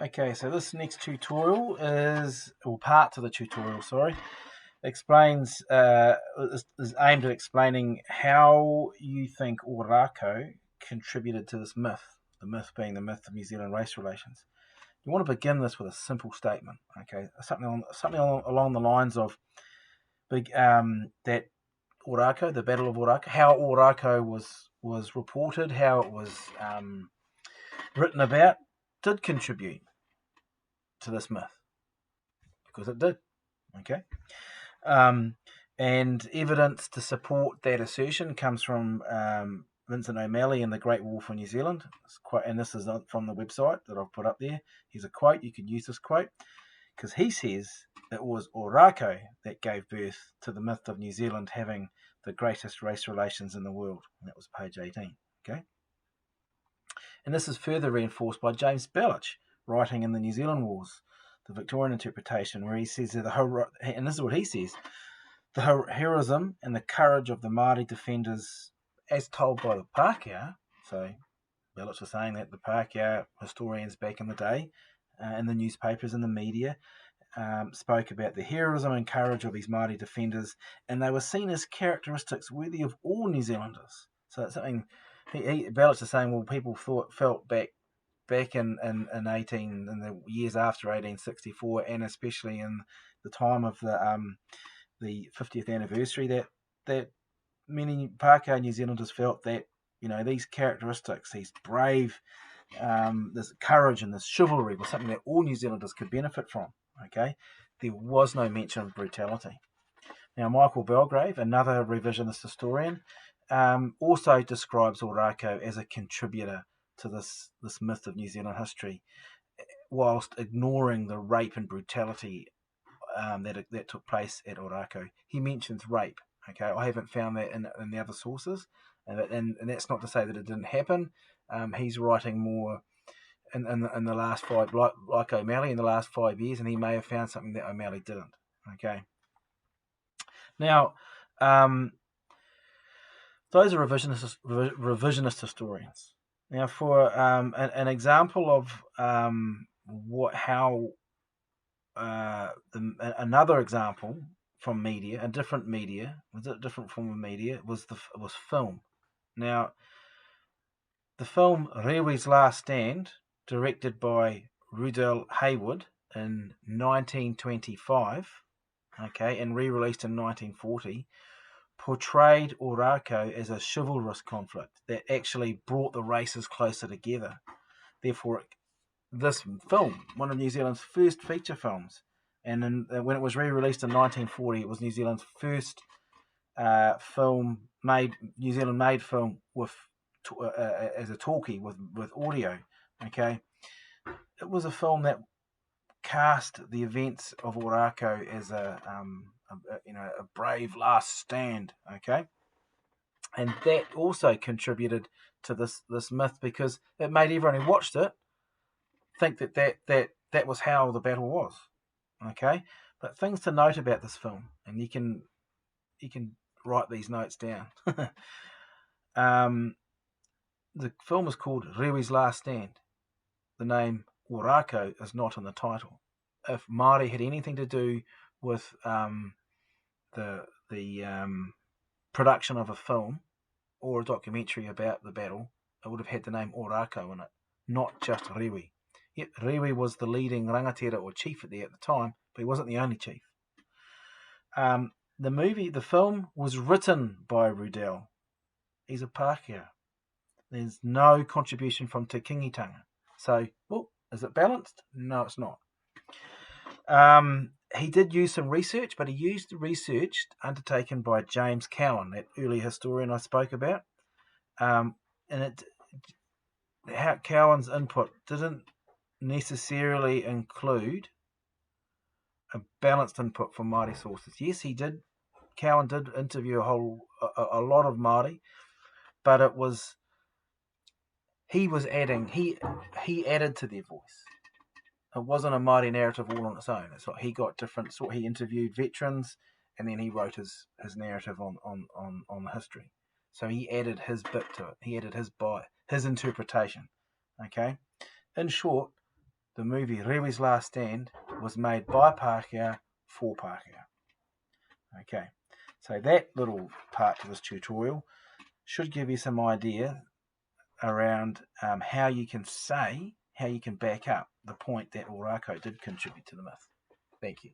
Okay, so this next tutorial or part of the tutorial, sorry, explains, is aimed at explaining how you think Orakau contributed to this myth, the myth being the myth of New Zealand race relations. You want to begin this with a simple statement, okay, something along the lines of that Orakau, the Battle of Orakau, how Orakau was reported, how it was written about, did contribute to this myth, because it did. Okay, and evidence to support that assertion comes from Vincent O'Malley in The Great War for New Zealand. And this is from the website that I've put up there. Here's a quote. You can use this quote because he says it was Orakau that gave birth to the myth of New Zealand having the greatest race relations in the world. And that was page 18. Okay, and this is further reinforced by James Belich, writing in the New Zealand Wars, the Victorian interpretation, where he says that and this is what he says: the heroism and the courage of the Māori defenders, as told by the Pākehā. So Belich was saying that the Pākehā historians back in the day, in the newspapers and the media, spoke about the heroism and courage of these Māori defenders, and they were seen as characteristics worthy of all New Zealanders. So it's something Belich is saying. Well, people felt back in the years after 1864, and especially in the time of the 50th anniversary, that many Pākehā New Zealanders felt that these characteristics, these brave, this courage and this chivalry, was something that all New Zealanders could benefit from. Okay, there was no mention of brutality. Now, Michael Belgrave, another revisionist historian, also describes Orakau as a contributor to this myth of New Zealand history, whilst ignoring the rape and brutality that took place at Orakau. He mentions rape. Okay, I haven't found that in the other sources, and that's not to say that it didn't happen. He's writing more in the last like O'Malley, in the last 5 years, and he may have found something that O'Malley didn't. Okay. Now, those are revisionist historians. Now, for an example of another example from media, a different form of media, was film. Now, the film Rewi's Last Stand, directed by Rudell Haywood in 1925, okay, and re-released in 1940, portrayed Orakau as a chivalrous conflict that actually brought the races closer together. Therefore, this film, one of New Zealand's first feature films, and when it was re-released in 1940, it was New Zealand's first New Zealand-made film with as a talkie with audio. Okay, it was a film that cast the events of Orakau as a brave last stand. Okay, and that also contributed to this myth, because it made everyone who watched it think that was how the battle was. Okay, but things to note about this film, and you can write these notes down. The film is called Rewi's Last Stand. The name Orakau is not in the title. If Māori had anything to do with the production of a film or a documentary about the battle, it would have had the name Orakau in it, not just Rewi. Yet Rewi was the leading rangatira or chief at the time, but he wasn't the only chief. The film was written by Rudell. He's a Pākehā. There's no contribution from Te Kingitanga. So, well, is it balanced? No, it's not. He did use some research, but he used the research undertaken by James Cowan, that early historian I spoke about. And Cowan's input didn't necessarily include a balanced input from Māori sources. Yes, he did. Cowan did interview a lot of Māori, but it was he added to their voice. It wasn't a Māori narrative all on its own. It's like he got different. So he interviewed veterans, and then he wrote his narrative on the history. So he added his bit to it. He added his interpretation. Okay. In short, the movie Rewi's Last Stand was made by Pākehā for Pākehā. Okay, so that little part to this tutorial should give you some idea around how you can back up the point that Orakau did contribute to the myth. Thank you.